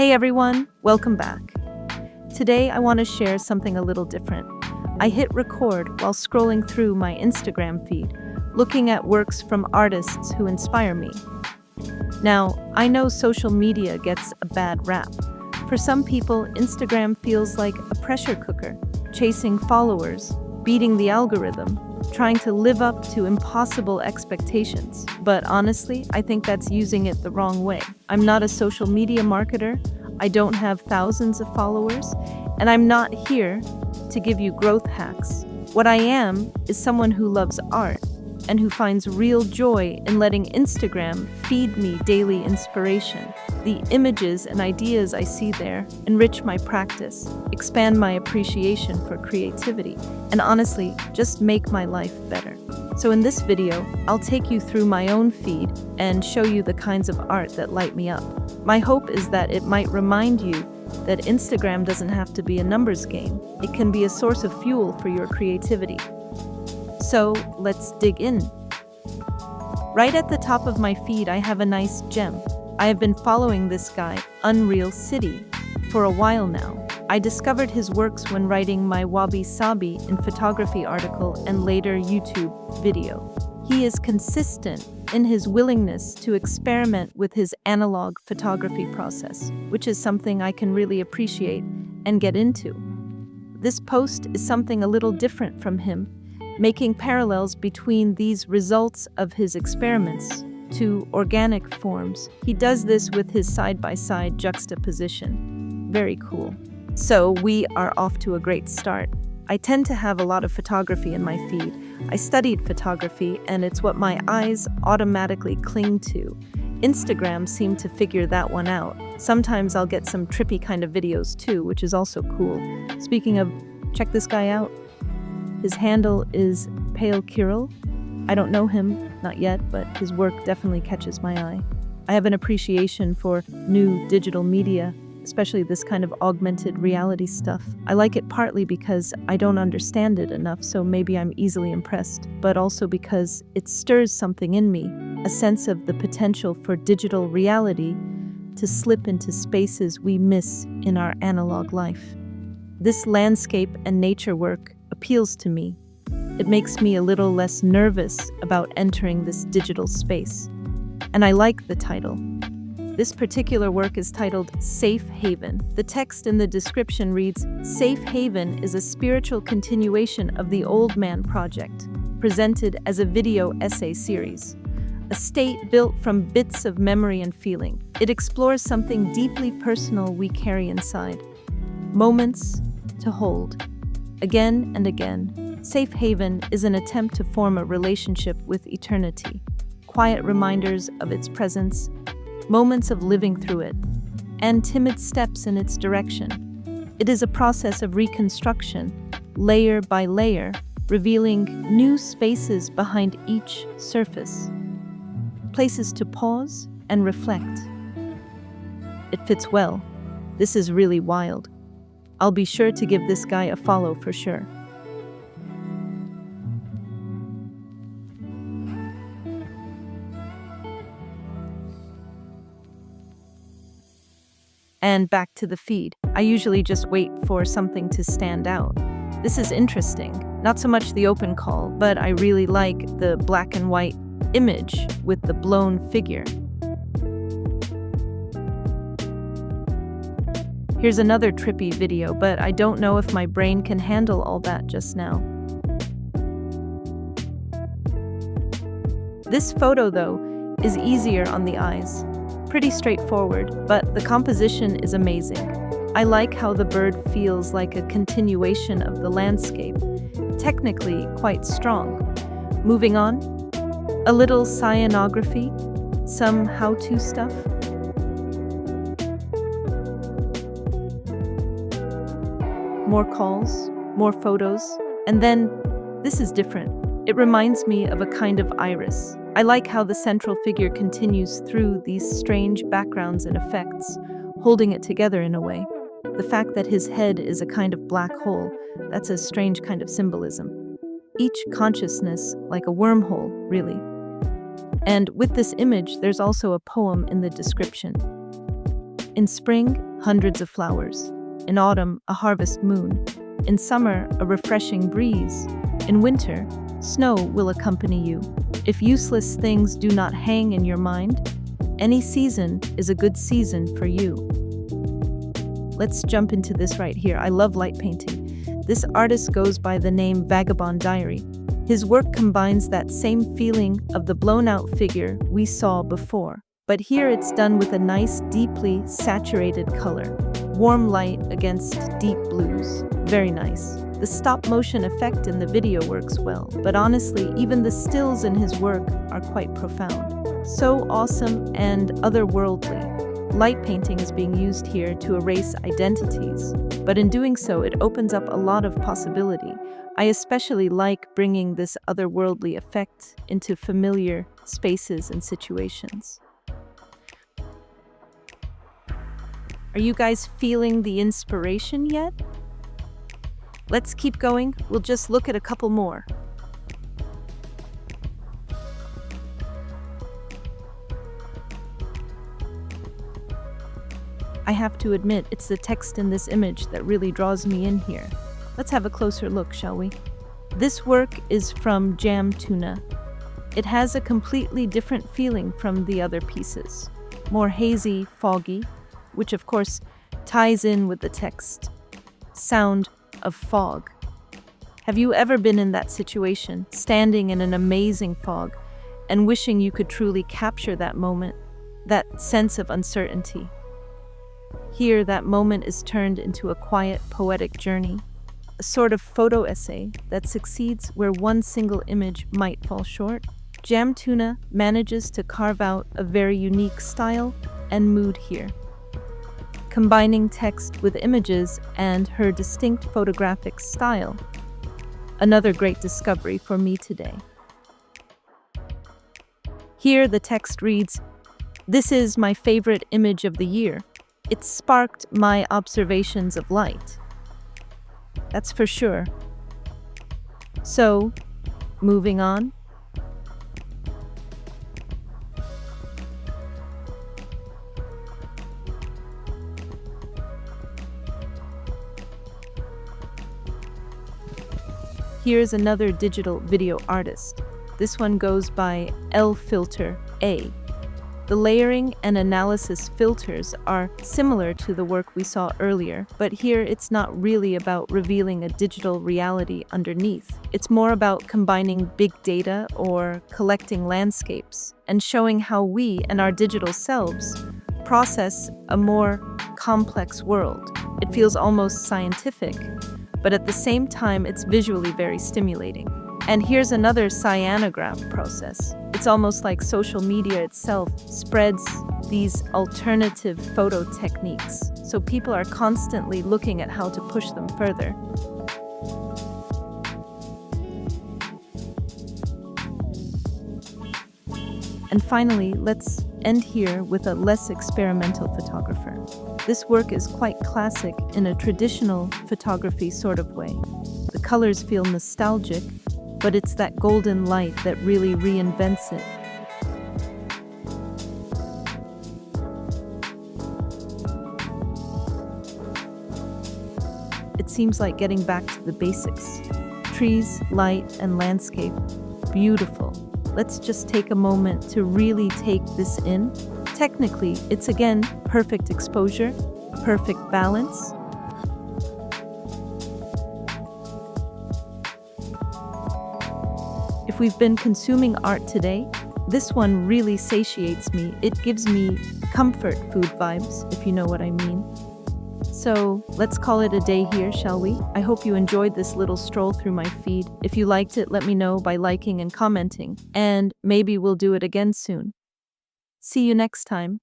Hey everyone, welcome back. Today I want to share something a little different. I hit record while scrolling through my Instagram feed, looking at works from artists who inspire me. Now, I know social media gets a bad rap. For some people, Instagram feels like a pressure cooker, chasing followers, beating the algorithm, trying to live up to impossible expectations. But honestly, I think that's using it the wrong way. I'm not a social media marketer, I don't have thousands of followers, and I'm not here to give you growth hacks. What I am is someone who loves art and who finds real joy in letting Instagram feed me daily inspiration. The images and ideas I see there enrich my practice, expand my appreciation for creativity, and honestly, just make my life better. So in this video, I'll take you through my own feed and show you the kinds of art that light me up. My hope is that it might remind you that Instagram doesn't have to be a numbers game. It can be a source of fuel for your creativity. So let's dig in. Right at the top of my feed, I have a nice gem. I have been following this guy, Unreal City, for a while now. I discovered his works when writing my Wabi Sabi in photography article and later YouTube video. He is consistent in his willingness to experiment with his analog photography process, which is something I can really appreciate and get into. This post is something a little different from him, making parallels between these results of his experiments to organic forms. He does this with his side-by-side juxtaposition. Very cool. So we are off to a great start. I tend to have a lot of photography in my feed. I studied photography, and it's what my eyes automatically cling to. Instagram seemed to figure that one out. Sometimes I'll get some trippy kind of videos too, which is also cool. Speaking of, check this guy out. His handle is Pale Kirill. I don't know him, not yet, but his work definitely catches my eye. I have an appreciation for new digital media, especially this kind of augmented reality stuff. I like it partly because I don't understand it enough, so maybe I'm easily impressed, but also because it stirs something in me, a sense of the potential for digital reality to slip into spaces we miss in our analog life. This landscape and nature work appeals to me. It makes me a little less nervous about entering this digital space. And I like the title. This particular work is titled Safe Haven. The text in the description reads, Safe Haven is a spiritual continuation of the Old Man Project, presented as a video essay series. A state built from bits of memory and feeling. It explores something deeply personal we carry inside. Moments to hold. Again and again, Safe Haven is an attempt to form a relationship with eternity, quiet reminders of its presence, moments of living through it, and timid steps in its direction. It is a process of reconstruction, layer by layer, revealing new spaces behind each surface, places to pause and reflect. It fits well. This is really wild. I'll be sure to give this guy a follow for sure. And back to the feed. I usually just wait for something to stand out. This is interesting. Not so much the open call, but I really like the black and white image with the blown figure. Here's another trippy video, but I don't know if my brain can handle all that just now. This photo, though, is easier on the eyes. Pretty straightforward, but the composition is amazing. I like how the bird feels like a continuation of the landscape, technically quite strong. Moving on, a little cyanography, some how-to stuff. More calls, more photos, and then, this is different. It reminds me of a kind of iris. I like how the central figure continues through these strange backgrounds and effects, holding it together in a way. The fact that his head is a kind of black hole, that's a strange kind of symbolism. Each consciousness like a wormhole, really. And with this image, there's also a poem in the description. In spring, hundreds of flowers. In autumn, a harvest moon. In summer, a refreshing breeze. In winter, snow will accompany you. If useless things do not hang in your mind, any season is a good season for you. Let's jump into this right here. I love light painting. This artist goes by the name Vagabond Diary. His work combines that same feeling of the blown-out figure we saw before. But here it's done with a nice, deeply saturated color. Warm light against deep blues. Very nice. The stop-motion effect in the video works well, but honestly, even the stills in his work are quite profound. So awesome and otherworldly. Light painting is being used here to erase identities, but in doing so, it opens up a lot of possibility. I especially like bringing this otherworldly effect into familiar spaces and situations. Are you guys feeling the inspiration yet? Let's keep going. We'll just look at a couple more. I have to admit, it's the text in this image that really draws me in here. Let's have a closer look, shall we? This work is from Jam Tuna. It has a completely different feeling from the other pieces. More hazy, foggy, which of course ties in with the text. Sound of fog. Have you ever been in that situation, standing in an amazing fog and wishing you could truly capture that moment, that sense of uncertainty? Here, that moment is turned into a quiet, poetic journey, a sort of photo essay that succeeds where one single image might fall short. Jam Tuna manages to carve out a very unique style and mood here, combining text with images and her distinct photographic style. Another great discovery for me today. Here the text reads, "This is my favorite image of the year. It sparked my observations of light." That's for sure. So, moving on. Here's another digital video artist. This one goes by Filter A. The layering and analysis filters are similar to the work we saw earlier, but here it's not really about revealing a digital reality underneath. It's more about combining big data or collecting landscapes and showing how we and our digital selves process a more complex world. It feels almost scientific, but at the same time, it's visually very stimulating. And here's another cyanograph process. It's almost like social media itself spreads these alternative photo techniques, so people are constantly looking at how to push them further. And finally, let's end here with a less experimental photographer. This work is quite classic in a traditional photography sort of way. The colors feel nostalgic, but it's that golden light that really reinvents it. It seems like getting back to the basics. Trees, light, and landscape. Beautiful. Let's just take a moment to really take this in. Technically, it's again perfect exposure, perfect balance. If we've been consuming art today, this one really satiates me. It gives me comfort food vibes, if you know what I mean. So let's call it a day here, shall we? I hope you enjoyed this little stroll through my feed. If you liked it, let me know by liking and commenting, and maybe we'll do it again soon. See you next time.